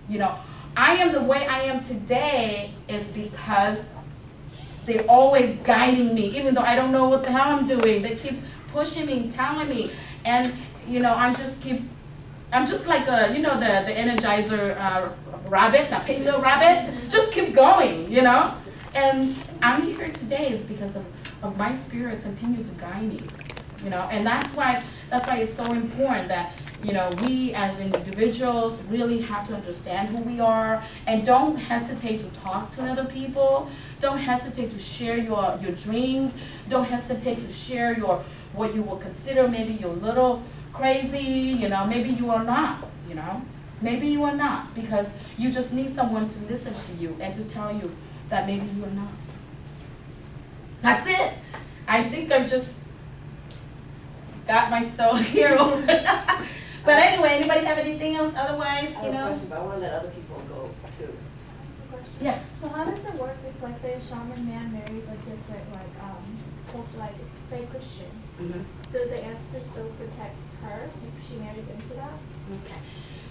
You know, I am the way I am today is because they're always guiding me, even though I don't know what the hell I'm doing. They keep pushing me, telling me, and you know, I'm just like a, you know, the Energizer rabbit, that pink little rabbit. Just keep going, you know. And I'm here today is because of my spirit continue to guide me, you know. And that's why it's so important that, you know, we as individuals really have to understand who we are, and don't hesitate to talk to other people. Don't hesitate to share your dreams. Don't hesitate to share what you will consider maybe you're a little crazy, you know, maybe you are not, you know. Maybe you are not, because you just need someone to listen to you and to tell you that maybe you are not. That's it. I think I've just got myself here over. But anyway, anybody have anything else? Otherwise, you know. I have a question, but I want to let other people go too. Yeah. So how does it work if, like, say, a shaman man marries a different, like, say, Christian? Mm-hmm. Do the ancestors still protect her if she marries into that? Okay.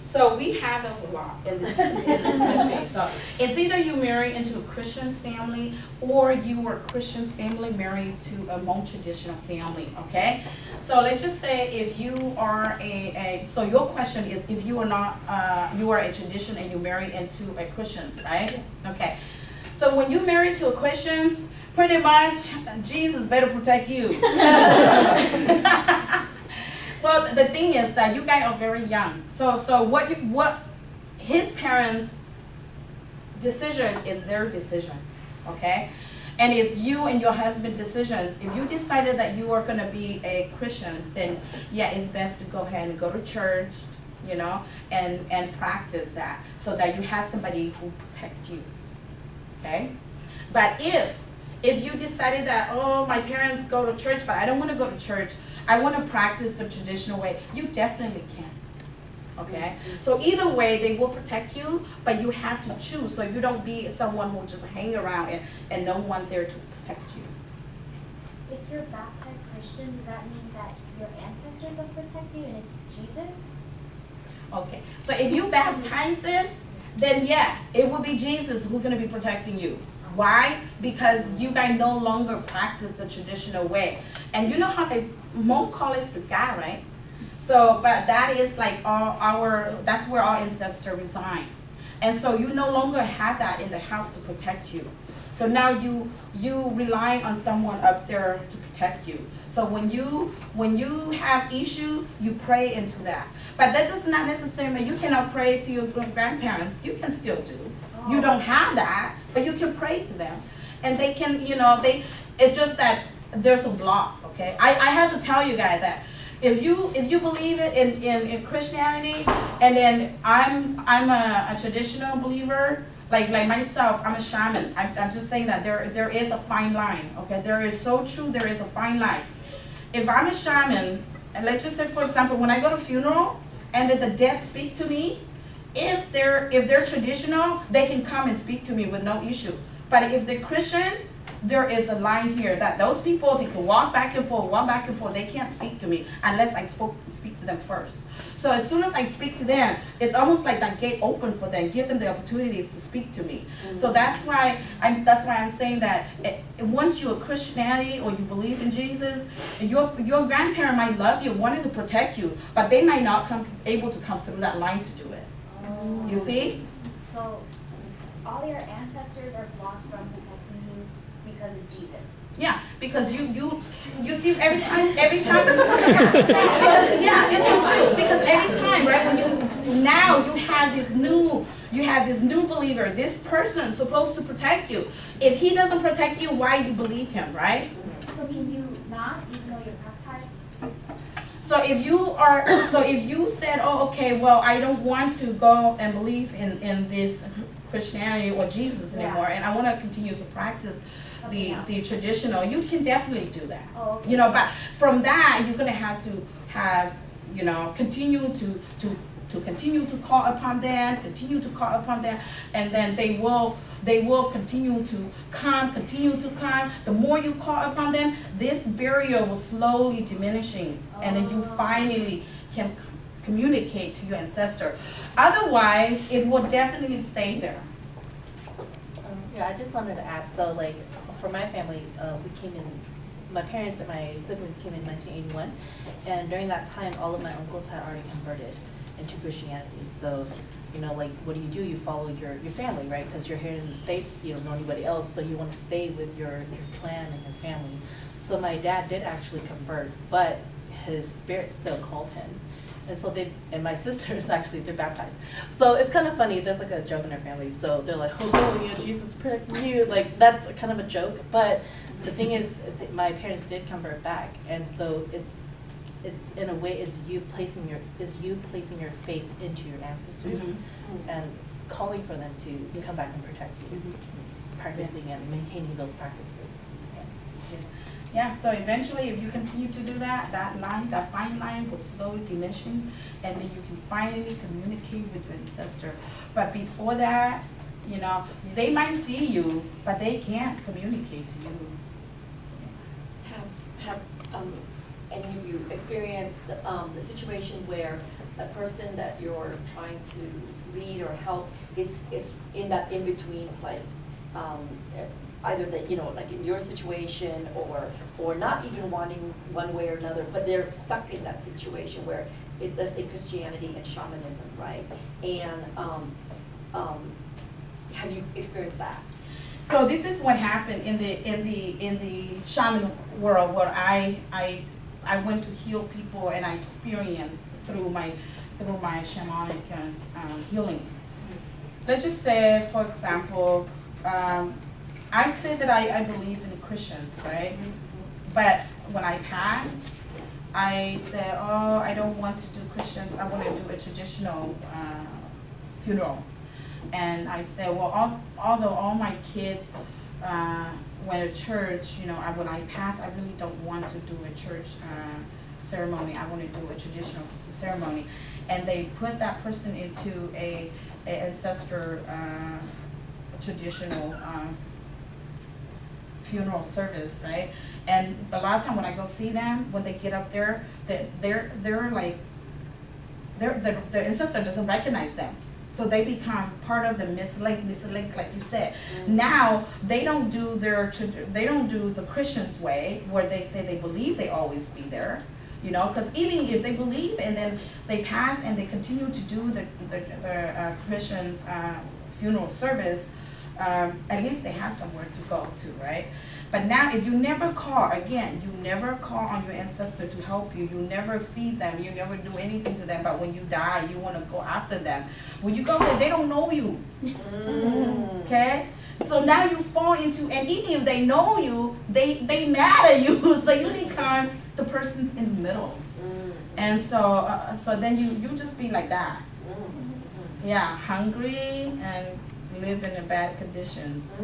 So we have those a lot in this country. So it's either you marry into a Christian's family, or you are a Christian's family married to a more traditional family, okay? So let's just say if you are so your question is if you are not, you are a tradition and you marry into a Christian's, right? Okay. So when you marry to a Christian's, pretty much Jesus better protect you. Well, the thing is that you guys are very young. So what his parents' decision is their decision, okay? And it's you and your husband's decisions. If you decided that you are going to be a Christian, then yeah, it's best to go ahead and go to church, you know, and practice that so that you have somebody who protect you, okay? But if you decided that, oh, my parents go to church, but I don't want to go to church, I want to practice the traditional way, you definitely can, okay? So either way, they will protect you, but you have to choose, so you don't be someone who just hang around and no one there to protect you. If you're baptized Christian, does that mean that your ancestors will protect you and it's Jesus? Okay, so if you baptize this, then yeah, it will be Jesus who's going to be protecting you. Why? Because you guys no longer practice the traditional way. And you know how they won't call it Saga, right? So, but that is like that's where our ancestors reside. And so you no longer have that in the house to protect you. So now you rely on someone up there to protect you. So when you have issue, you pray into that. But that does not necessarily mean you cannot pray to your grandparents. You can still do. You don't have that, but you can pray to them. And they can, you know, it's just that there's a block, okay? I have to tell you guys that if you believe it in Christianity, and then I'm a traditional believer, like myself, I'm a shaman. I'm just saying that there is a fine line, okay? There is so true, there is a fine line. If I'm a shaman, and let's just say, for example, when I go to funeral, and then the dead speak to me, if they're traditional, they can come and speak to me with no issue. But if they're Christian, there is a line here that those people, they can walk back and forth, they can't speak to me unless I speak to them first. So as soon as I speak to them, it's almost like that gate open for them, give them the opportunities to speak to me. Mm-hmm. So that's why I'm saying that once you're a Christianity or you believe in Jesus, your grandparent might love you, wanted to protect you, but they might not able to come through that line to do it. Oh. You see? So all your ancestors are blocked from protecting you because of Jesus. Yeah, because you see every time because, yeah, it's so true. Because every time, right, when you have this new believer, this person supposed to protect you. If he doesn't protect you, why you believe him, right? So can you not, even though you're baptized? So if you said, oh, okay, well, I don't want to go and believe in this Christianity or Jesus anymore, and I want to continue to practice the traditional, you can definitely do that. Oh, okay. You know, but from that, you're going to have, you know, continue to call upon them, and then they will continue to come. The more you call upon them, this barrier will slowly diminishing, and then you finally can communicate to your ancestor. Otherwise, it will definitely stay there. Yeah, I just wanted to add, so like, for my family, we came in, my parents and my siblings came in 1981, and during that time, all of my uncles had already converted into Christianity. So, you know, like, what do? You follow your family, right? Because you're here in the States, you don't know anybody else, so you want to stay with your clan and your family. So my dad did actually convert, but his spirit still called him. And so and my sisters actually, they're baptized. So it's kind of funny, there's like a joke in our family. So they're like, oh, you know, Jesus protecting you. Like, that's kind of a joke. But the thing is, my parents did convert back. And so it's in a way, it's you placing your faith into your ancestors and calling for them to come back and protect you, practicing and maintaining those practices. Yeah, so eventually if you continue to do that, that fine line will slowly diminishing, and then you can finally communicate with your ancestor. But before that, you know, they might see you, but they can't communicate to you. Have any of you experienced the situation where a person that you're trying to lead or help is in that in-between place? Either that, you know, like in your situation, or not even wanting one way or another, but they're stuck in that situation where let's say Christianity and shamanism, right? And have you experienced that? So this is what happened in the shaman world, where I went to heal people, and I experienced through my shamanic healing. Let's just say, for example, I said that I believe in Christians, right? But when I passed, I said, oh, I don't want to do Christians. I want to do a traditional funeral. And I said, well, although all my kids went to church, you know, when I pass, I really don't want to do a church ceremony. I want to do a traditional ceremony. And they put that person into a ancestor traditional funeral service, right? And a lot of time when I go see them, when they get up there, they're like, their ancestor doesn't recognize them. So they become part of the mislink, like you said. Now they don't do the Christian's way, where they say they believe they always be there, you know, because even if they believe and then they pass and they continue to do the Christian's funeral service, at least they have somewhere to go to, right? But now if you never call, again, you never call on your ancestor to help you, you never feed them, you never do anything to them, but when you die, you want to go after them. When you go there, they don't know you, okay? So now you fall into, and even if they know you, they mad at you, so you become the person's in the middle. And so then you just be like that. Yeah, hungry and live in bad conditions.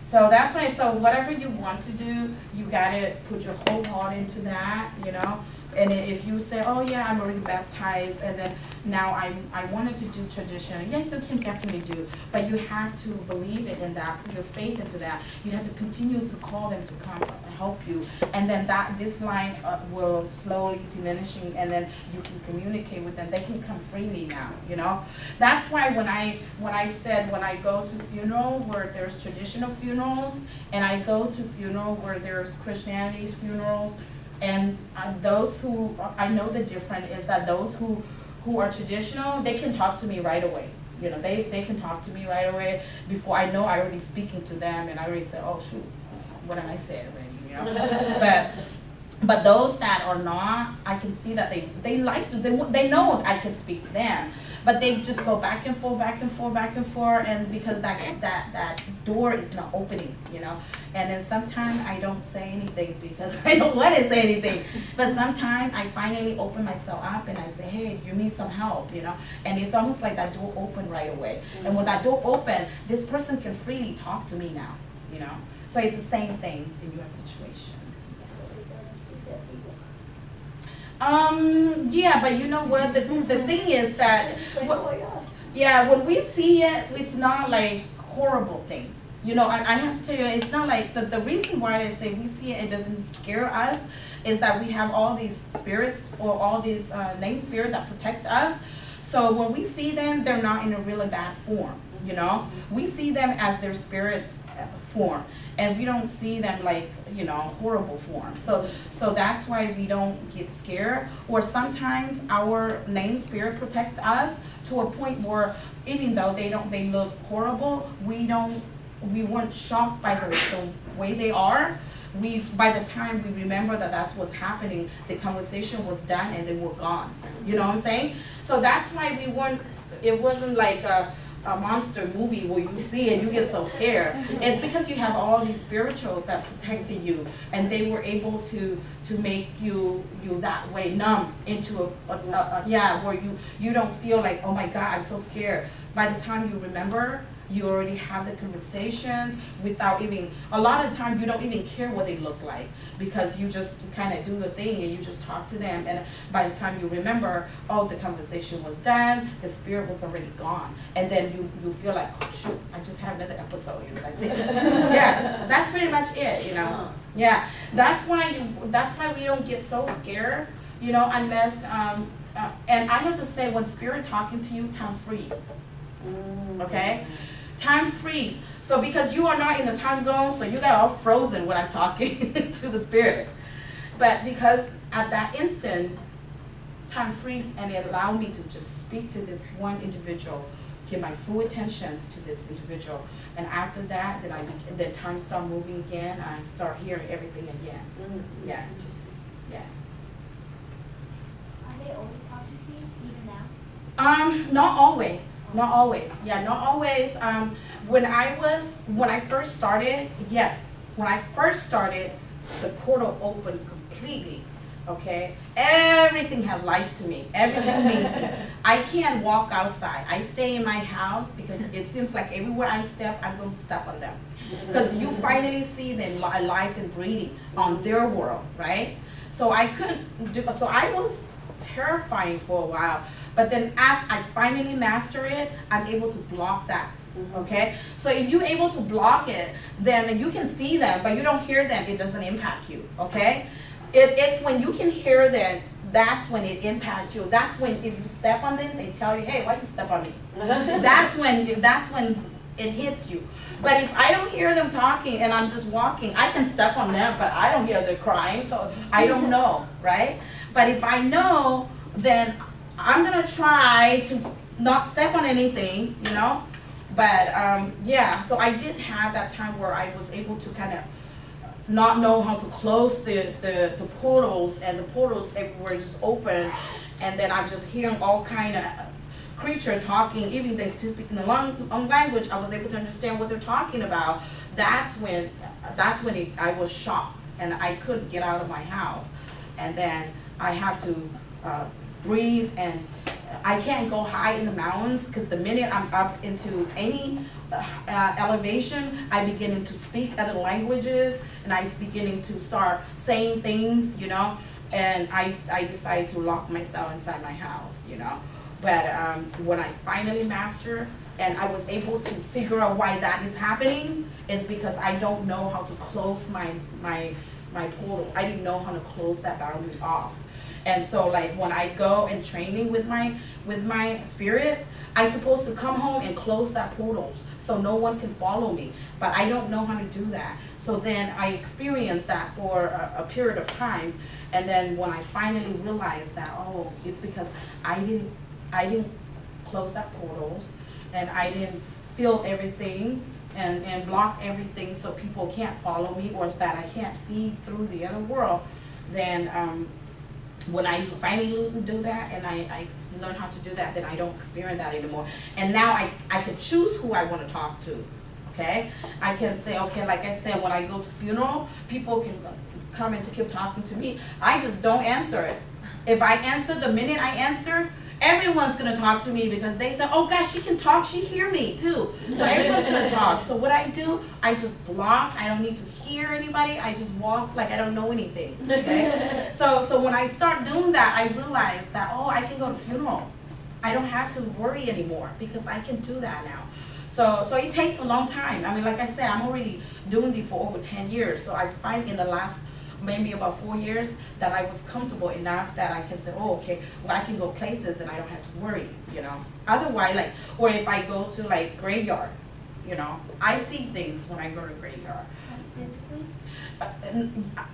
So that's why, so whatever you want to do, you gotta put your whole heart into that, you know. And if you say, oh yeah, I'm already baptized, and then now I wanted to do tradition, yeah, you can definitely do, but you have to believe it in that, put your faith into that. You have to continue to call them to come help you, and then this line will slowly diminishing, and then you can communicate with them. They can come freely now, you know. That's why when I said when I go to funeral where there's traditional funerals, and I go to funeral where there's Christianity's funerals, and those who, I know the difference is that those who are traditional, they can talk to me right away. You know, they can talk to me right away before I know I already speaking to them, and I already say, oh shoot, what am I saying already, you know? But those that are not, I can see that they like to, they know I can speak to them. But they just go back and forth, and because that door is not opening, you know. And then sometimes I don't say anything because I don't want to say anything. But sometimes I finally open myself up and I say, hey, you need some help, you know. And it's almost like that door open right away. And when that door open, this person can freely talk to me now, you know. So it's the same things in your situations. Yeah, but you know what, the thing is that, yeah, when we see it, it's not like horrible thing. You know, I have to tell you, it's not like, the reason why they say we see it, it doesn't scare us, is that we have all these spirits, or all these named spirits that protect us. So when we see them, they're not in a really bad form, you know? We see them as their spirit form, and we don't see them like, you know, horrible form. So that's why we don't get scared. Or sometimes our named spirit protect us to a point where even though they look horrible, we weren't shocked by the way they are. By the time we remember that that's what's happening, the conversation was done and they were gone. You know what I'm saying? So that's why it wasn't like a monster movie where you see it, you get so scared. It's because you have all these spiritual that protected you, and they were able to make you that way, numb into where you don't feel like, oh my God, I'm so scared. By the time you remember, you already have the conversations without even, a lot of the time you don't even care what they look like, because you just kind of do the thing and you just talk to them, and by the time you remember, oh, the conversation was done, the spirit was already gone, and then you feel like, oh shoot, I just had another episode, you know, that's it. Yeah, that's pretty much it, you know. Yeah, that's why we don't get so scared, you know, unless, and I have to say, when spirit talking to you, time freeze. Okay? Time freeze. So because you are not in the time zone, so you got all frozen when I'm talking to the spirit. But because at that instant, time freeze, and it allowed me to just speak to this one individual, give my full attention to this individual. And after that, then time start moving again, I start hearing everything again. Yeah. Yeah. Are they always talking to you, even now? Not always. Not always. Yeah, not always. When I first started, yes. When I first started, the portal opened completely. Okay? Everything had life to me. Everything meant to me. I can't walk outside. I stay in my house because it seems like everywhere I step, I'm going to step on them. Because you finally see them life and breathing on their world, right? So I couldn't do, so I was terrifying for a while. But then as I finally master it, I'm able to block that, okay? So if you're able to block it, then you can see them, but you don't hear them, it doesn't impact you, okay? It's when you can hear them, that's when it impacts you. That's when if you step on them, they tell you, hey, why you step on me? That's when it hits you. But if I don't hear them talking and I'm just walking, I can step on them, but I don't hear them crying, so I don't know, right? But if I know, then I'm gonna try to not step on anything, you know, but yeah, so I did have that time where I was able to kind of not know how to close the portals, and the portals everywhere just open, and then I'm just hearing all kind of creature talking, even they speak in the own language, I was able to understand what they're talking about. That's when I was shocked, and I couldn't get out of my house, and then I have to breathe, and I can't go high in the mountains, because the minute I'm up into any elevation, I begin to speak other languages, and I beginning to start saying things, you know, and I decided to lock myself inside my house, you know. But when I finally mastered, and I was able to figure out why that is happening, is because I don't know how to close my portal. I didn't know how to close that boundary off. And so like when I go and training with my spirit, I'm supposed to come home and close that portal so no one can follow me. But I don't know how to do that. So then I experienced that for a period of times, and then when I finally realized that, oh, it's because I didn't close that portals, and I didn't feel everything and block everything so people can't follow me, or that I can't see through the other world, then when I finally do that, and I learn how to do that, then I don't experience that anymore. And now I can choose who I want to talk to, okay? I can say, okay, like I said, when I go to funeral, people can come and keep talking to me. I just don't answer it. If I answer, the minute I answer, everyone's gonna talk to me, because they say, oh gosh, she can talk, she hear me too. So everyone's gonna talk. So what I do, I just block. I don't need to hear anybody. I just walk like I don't know anything, okay? So when I start doing that, I realize that, oh, I can go to funeral. I don't have to worry anymore, because I can do that now. So it takes a long time. I mean, like I said, I'm already doing it for over 10 years. So I find in the last maybe about 4 years that I was comfortable enough that I can say, oh, okay, well, I can go places and I don't have to worry, you know. Otherwise, like, or if I go to like graveyard, you know, I see things when I go to graveyard. Physically?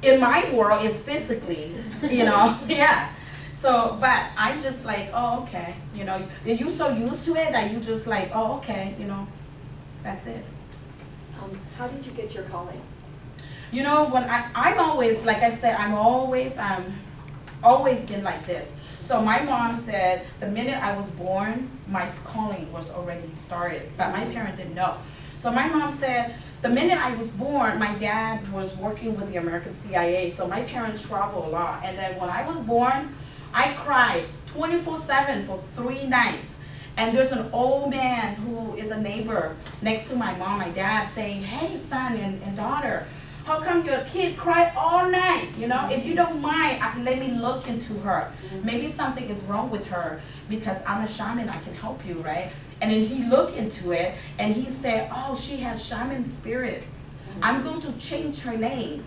In my world, it's physically, you know, yeah. So, but I'm just like, oh, okay, you know, you're so used to it that you just like, oh, okay, you know, that's it. How did you get your calling? You know, when I'm always, like I said, I'm always been like this. So my mom said the minute I was born, my calling was already started, but my parents didn't know. So my mom said the minute I was born, my dad was working with the American CIA, so my parents travel a lot. And then when I was born, I cried 24/7 for 3 nights. And there's an old man who is a neighbor next to my mom, my dad, saying, hey, son and daughter, how come your kid cried all night? You know, if you don't mind, let me look into her. Maybe something is wrong with her because I'm a shaman, I can help you, right? And then he looked into it and he said, oh, she has shaman spirits. I'm going to change her name.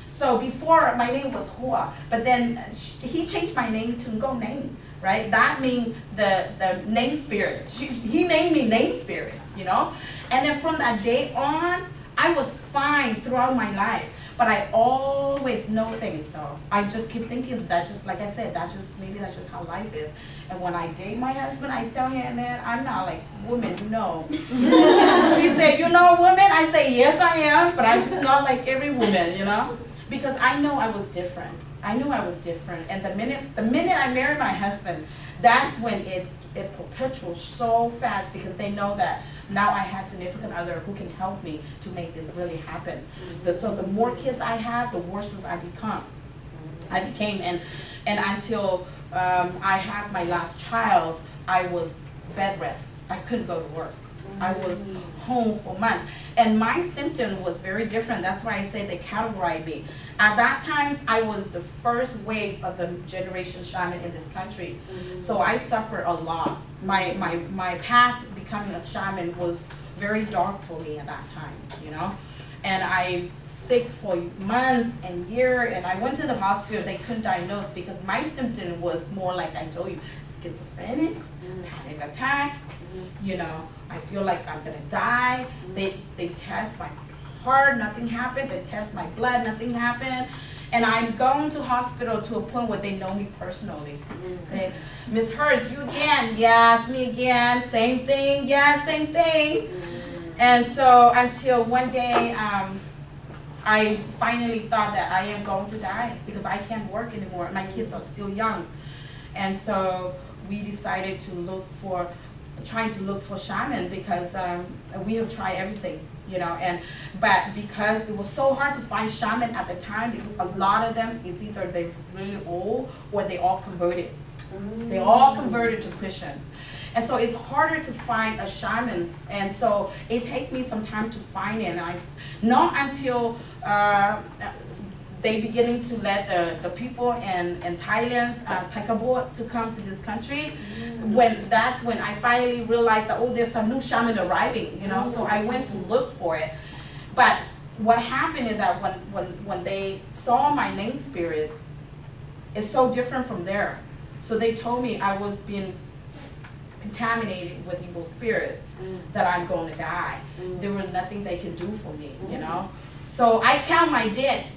So before my name was Hoa, but then he changed my name to Ngo Name, right? That means the name spirit. He named me name spirits, you know? And then from that day on, I was fine throughout my life, but I always know things though. I just keep thinking that just, like I said, maybe that's just how life is. And when I date my husband, I tell him, man, I'm not like woman, you know. He said, you know woman? I say, yes I am, but I'm just not like every woman, you know? Because I know I was different. I knew I was different. And the minute I married my husband, that's when it perpetuates so fast because they know that now I have a significant other who can help me to make this really happen. So the more kids I have, the worse I became. And until I have my last child, I was bed rest. I couldn't go to work. I was home for months. And my symptom was very different. That's why I say they categorized me. At that time, I was the first wave of the generation shaman in this country. So I suffered a lot. My path becoming a shaman was very dark for me at that time, you know. And I sick for months and years, and I went to the hospital. They couldn't diagnose because my symptom was more like I told you, schizophrenics, panic attack, you know, I feel like I'm gonna die. They test my heart, nothing happened. They test my blood, nothing happened. And I'm going to hospital to a point where they know me personally. They, Miss Hurst, you again? Yes, me again. Same thing, yes, same thing. And so until one day, I finally thought that I am going to die because I can't work anymore. My kids are still young. And so we decided to trying to look for shaman because we have tried everything, you know, but because it was so hard to find shaman at the time because a lot of them is either they're really old or they all converted. They all converted to Christians. And so it's harder to find a shaman, and so it takes me some time to find it. And not until they beginning to let the people in Thailand, Thakabot, to come to this country. That's when I finally realized that, oh, there's some new shaman arriving, you know. So I went to look for it. But what happened is that when they saw my name spirits, it's so different from there. So they told me I was being contaminated with evil spirits, that I'm going to die. There was nothing they could do for me, you know. So I count my day.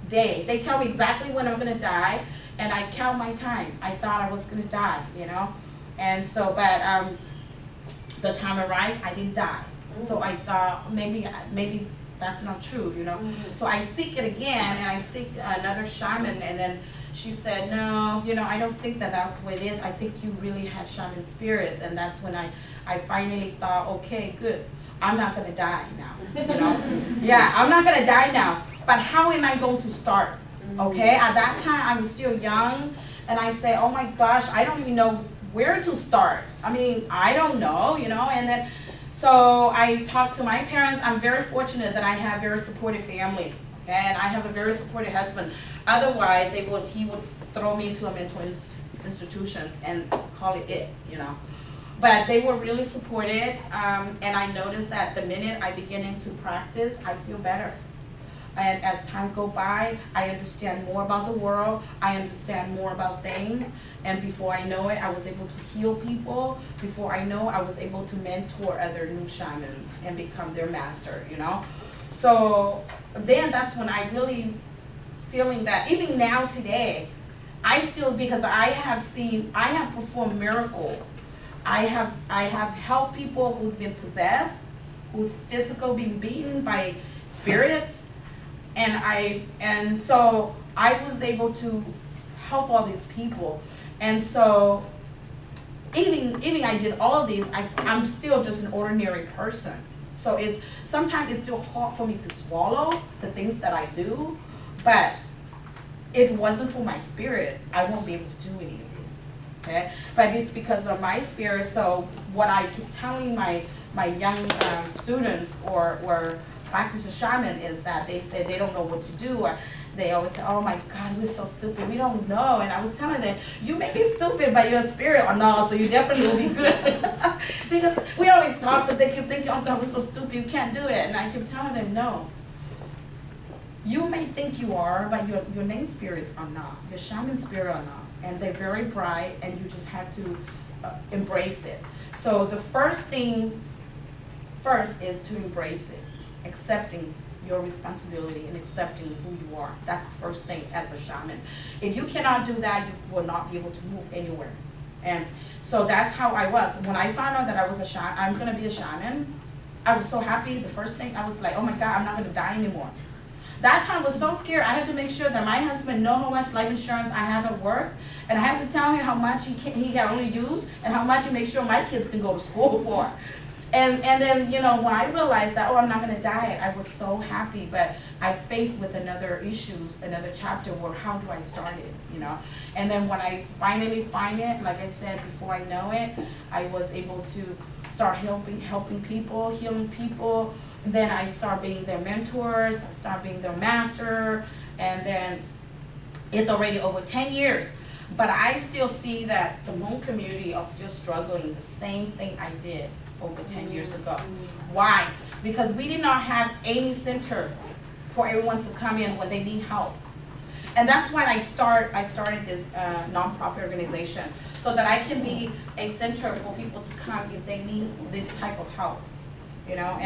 They tell me exactly when I'm going to die, and I count my time. I thought I was going to die, you know. And so, but the time arrived, I didn't die. So I thought maybe that's not true, you know. So I seek it again, and I seek another shaman, and then she said, no, you know, I don't think that's what it is. I think you really have shaman spirits. And that's when I finally thought, okay, good. I'm not going to die now, you know. Yeah, I'm not going to die now. But how am I going to start? Okay, at that time, I'm still young. And I say, oh my gosh, I don't even know where to start. I mean, I don't know, you know. And then, so I talked to my parents. I'm very fortunate that I have a very supportive family. Okay? And I have a very supportive husband. Otherwise, he would throw me into a mental institutions and call it, you know. But they were really supportive, and I noticed that the minute I beginning to practice, I feel better. And as time go by, I understand more about the world, I understand more about things, and before I know it, I was able to heal people. Before I know, I was able to mentor other new shamans and become their master, you know? So then that's when I really feeling that, even now today, I still, because I have performed miracles. I have helped people who's been possessed, who's physical being beaten by spirits, and so I was able to help all these people, and so even I did all of these, I'm still just an ordinary person. So sometimes it's still hard for me to swallow the things that I do, but if it wasn't for my spirit, I won't be able to do any of these. Okay, but it's because of my spirit. So what I keep telling my young students or practice a shaman is that they say they don't know what to do. Or they always say, "Oh my God, we're so stupid. We don't know." And I was telling them, "You may be stupid, but your spirit or no, so you definitely will be good." Because we always talk, because they keep thinking, "Oh God, we're so stupid, you can't do it." And I keep telling them, "No. You may think you are, but your name spirits are not. Your shaman spirit are not, and they're very bright, and you just have to embrace it." So the first thing is to embrace it, accepting your responsibility and accepting who you are. That's the first thing as a shaman. If you cannot do that, you will not be able to move anywhere. And so that's how I was. When I found out that I was I'm gonna be a shaman, I was so happy. The first thing I was like, "Oh my God, I'm not gonna die anymore." That time was so scared. I had to make sure that my husband know how much life insurance I have at work, and I have to tell him how much he can only use, and how much he make sure my kids can go to school for. And then, you know, when I realized that, oh, I'm not gonna die, I was so happy. But I faced with another chapter where how do I start it, you know? And then when I finally find it, like I said, before I know it, I was able to start helping people, healing people. Then I start being their mentors, I start being their master, and then it's already over 10 years. But I still see that the Hmong community are still struggling the same thing I did over 10 years ago. Why? Because we did not have any center for everyone to come in when they need help. And that's why I started this nonprofit organization, so that I can be a center for people to come if they need this type of help, you know.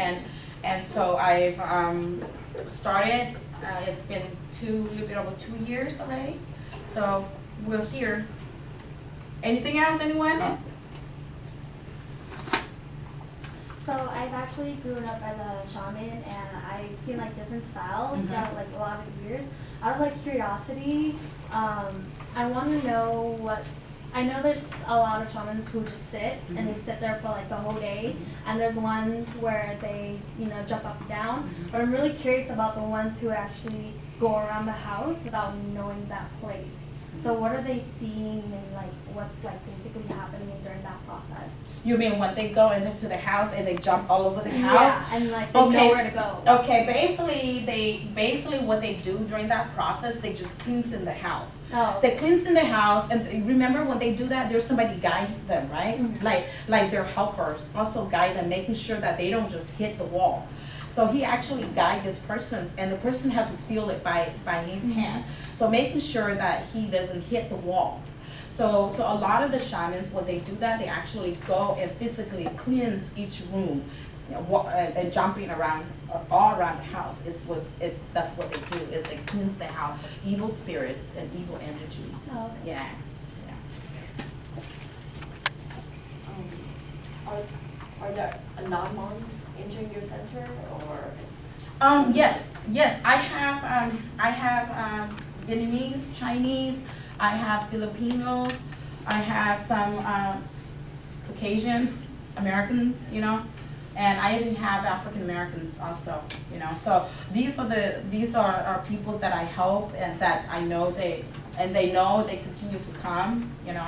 And so I've started, it's been a little bit over 2 years already. So we're here. Anything else, anyone? So I've actually grown up as a shaman, and I've seen like different styles throughout like a lot of years. Out of like curiosity, I want to know I know there's a lot of shamans who just sit and they sit there for like the whole day, and there's ones where they, you know, jump up and down. But I'm really curious about the ones who actually go around the house without knowing that place. So what are they seeing, and like what's like basically happening during that process? You mean when they go into the house and they jump all over the house? Yeah, and like they know where to go. Okay, basically what they do during that process, they just cleanse in the house. Oh. They cleanse in the house, and remember when they do that, there's somebody guide them, right? Mm-hmm. Like their helpers also guide them, making sure that they don't just hit the wall. So he actually guides this person, and the person have to feel it by his hand. So making sure that he doesn't hit the wall. So a lot of the shamans, when they do that, they actually go and physically cleanse each room, you know, and jumping around all around the house. That's what they do, is they cleanse the house, evil spirits and evil energies. Oh. Yeah. Are there non-Hmongs entering your center, or? Yes. I have Vietnamese, Chinese. I have Filipinos. I have some Caucasians, Americans, you know, and I even have African Americans also, you know. So these are people that I help, and that I know they know they continue to come, you know.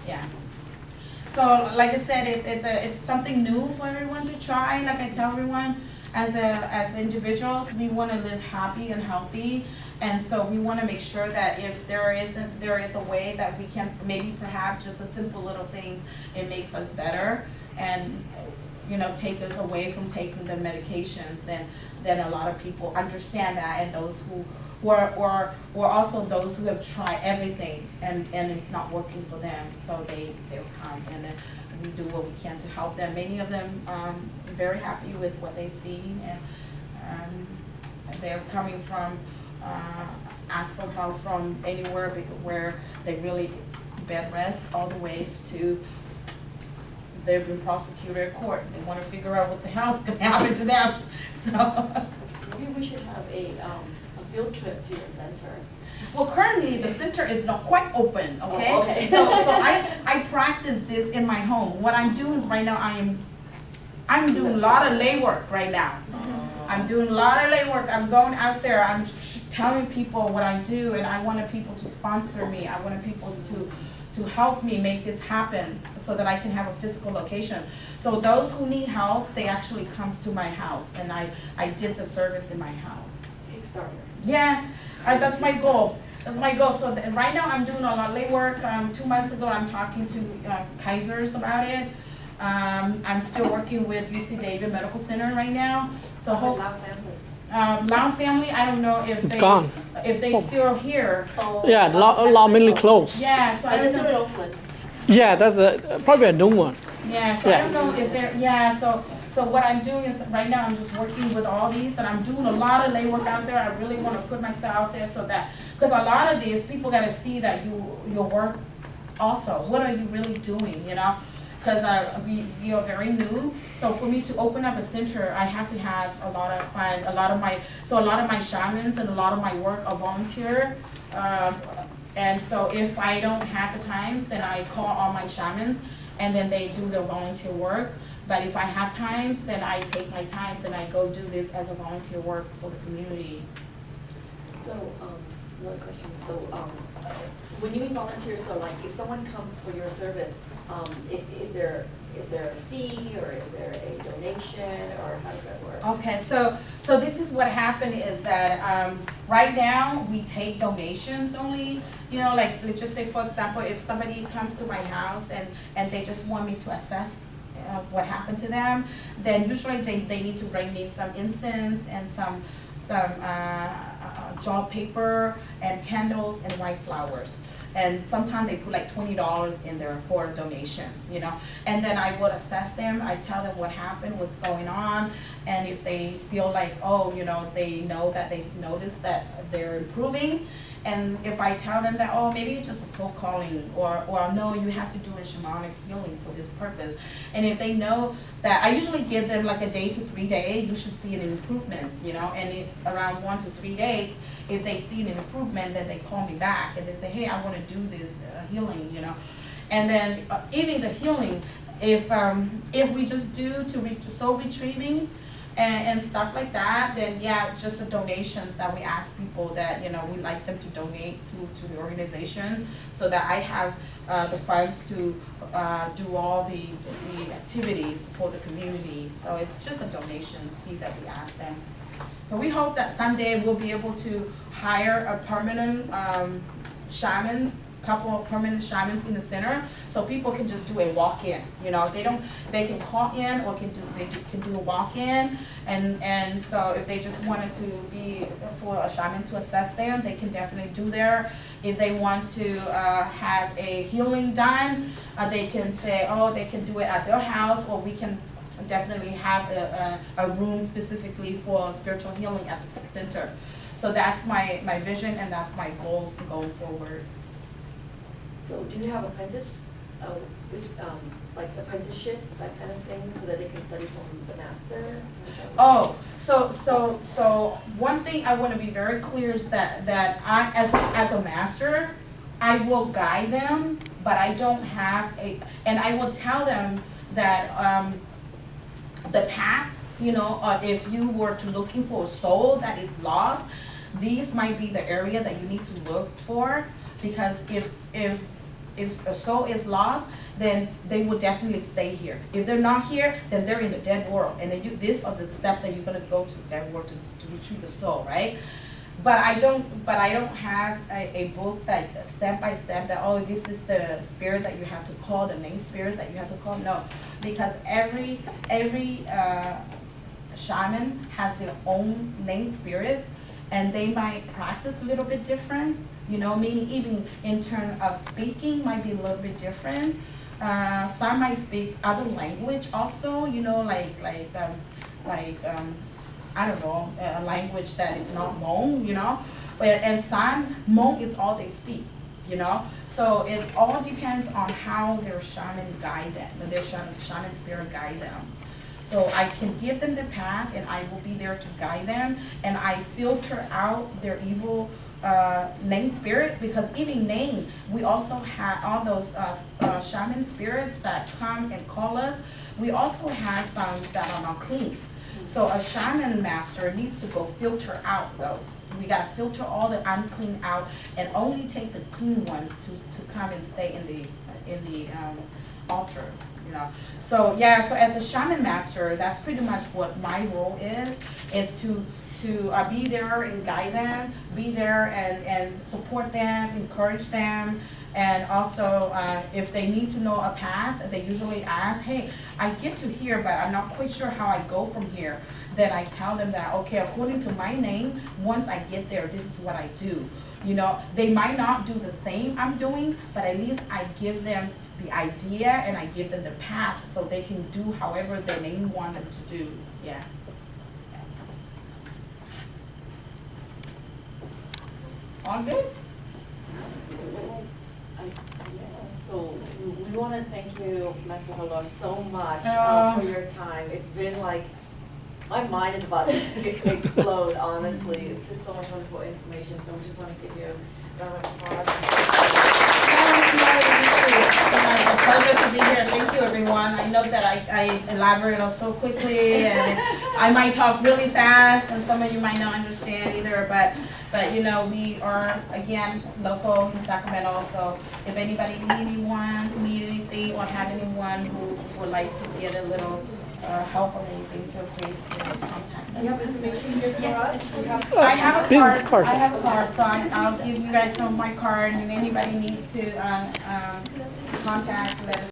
Yeah. So like I said, it's something new for everyone to try. Like I tell everyone, as individuals, we want to live happy and healthy, And so we want to make sure that if there is a way that we can, maybe perhaps just a simple little things, it makes us better and, you know, take us away from taking the medications, then a lot of people understand that, and those who are or also those who have tried everything and it's not working for them, so they'll come and then we do what we can to help them. Many of them very happy with what they see, and they're coming from ask for help from anywhere where they really bed rest all the ways to they've been prosecuted at court. They want to figure out what the hell's going to happen to them. So Maybe we should have a field trip to your center. well, currently the center is not quite open. Okay. Oh, okay. So I practice this in my home. What I'm doing is right now I'm doing a lot of lay work right now. I'm doing a lot of lay work. I'm going out there. I'm telling people what I do, and I wanted people to sponsor me. I wanted people to help me make this happen so that I can have a physical location. So those who need help, they actually comes to my house, and I did the service in my house. Kickstarter. Yeah, that's my goal. That's my goal. So right now I'm doing a lot of lay work. 2 months ago I'm talking to Kaisers about it. I'm still working with UCDavis Medical Center right now. So Loud hope, family. Loud family, I don't know if It's gone. if they still here. Oh, Yeah, law mainly closed. Yeah, so I And don't it's still in know. Oakland. Yeah, that's probably a new one. Yeah, so I Yeah. don't know if they're, so what I'm doing is, right now, I'm just working with all these, and I'm doing a lot of lay work out there. I really wanna put myself out there so that, cause a lot of these, people gotta see that your work also, what are you really doing, you know? Cause we are very new, so for me to open up a center, I have to have a lot of fun, a lot of my shamans and a lot of my work are volunteer. And so if I don't have the times, then I call all my shamans, and then they do their volunteer work. But if I have times, then I take my times and I go do this as a volunteer work for the community. So, another question, so, when you mean volunteer, so like if someone comes for your service, is there a fee, or is there a donation, or how does that work? Okay, so this is what happened is that, right now, we take donations only, you know, like, let's just say, for example, if somebody comes to my house and they just want me to assess what happened to them, then usually they need to bring me some incense and some job paper and candles and white flowers. And sometimes they put like $20 in there for donations, you know. And then I would assess them, I tell them what happened, what's going on, and if they feel like, oh, you know, they know that they've noticed that they're improving. And if I tell them that, oh, maybe it's just a soul calling, or no, you have to do a shamanic healing for this purpose. And if they know that, I usually give them like a day to 3 days, you should see an improvement, you know, and around 1 to 3 days, if they see an improvement, then they call me back and they say, hey, I want to do this healing, you know. And then even the healing, if we just do soul retrieving, and stuff like that, then yeah, it's just the donations that we ask people that, you know, we like them to donate to the organization so that I have the funds to do all the activities for the community. So it's just a donations fee that we ask them. So we hope that someday we'll be able to hire a permanent couple of permanent shamans in the center, so people can just do a walk-in. You know, they can call in or they can do a walk-in, and so if they just wanted to be for a shaman to assess them, they can definitely do there. If they want to have a healing done, they can say, oh, they can do it at their house, or we can definitely have a room specifically for spiritual healing at the center. So that's my vision, and that's my goals going forward. So do you have apprentice, like apprenticeship, that kind of thing, so that they can study from the master? Oh, so one thing I want to be very clear is that I, as a master, I will guide them, but I don't have and I will tell them that the path, you know, if you were to looking for a soul that is lost, these might be the area that you need to look for, because if a soul is lost, then they will definitely stay here. If they're not here, then they're in the dead world, and then these are the steps that you're gonna go to the dead world to retrieve the soul, right? But I don't have a book that step by step that, oh, this is the spirit that you have to call, the name spirit that you have to call. No, because every shaman has their own name spirits, and they might practice a little bit different, you know, meaning even in terms of speaking might be a little bit different. Some might speak other language also, you know, like I don't know, a language that is not Hmong, you know, and some Hmong is all they speak, you know. So it all depends on how their shaman guide them, their shaman spirit guide them. So I can give them the path, and I will be there to guide them, and I filter out their evil name spirit, because even name, we also have all those shaman spirits that come and call us. We also have some that are not clean. So a shaman master needs to go filter out those. We gotta filter all the unclean out and only take the clean one to come and stay in the altar, you know. So yeah, so as a shaman master, that's pretty much what my role is to be there and guide them, be there and support them, encourage them. And also, if they need to know a path, they usually ask, hey, I get to here, but I'm not quite sure how I go from here. Then I tell them that, okay, according to my name, once I get there, this is what I do. You know, they might not do the same I'm doing, but at least I give them the idea and I give them the path so they can do however their name want them to do. Yeah. All good? So we want to thank you, Master Holor, so much for your time. It's been like, my mind is about to explode, honestly. It's just so much wonderful information, so we just want to give you a round of applause. It's a pleasure to be here. Thank you, everyone. I know that I elaborated so quickly, and I might talk really fast, and some of you might not understand either, but you know, we are, again, local in Sacramento, so if anybody need anything, or have anyone who would like to get a little help or anything, feel free to contact us. Do you have information here for us? I have a Business card. card. I have a card, so I'll give you guys my card, and anybody needs to contact, let us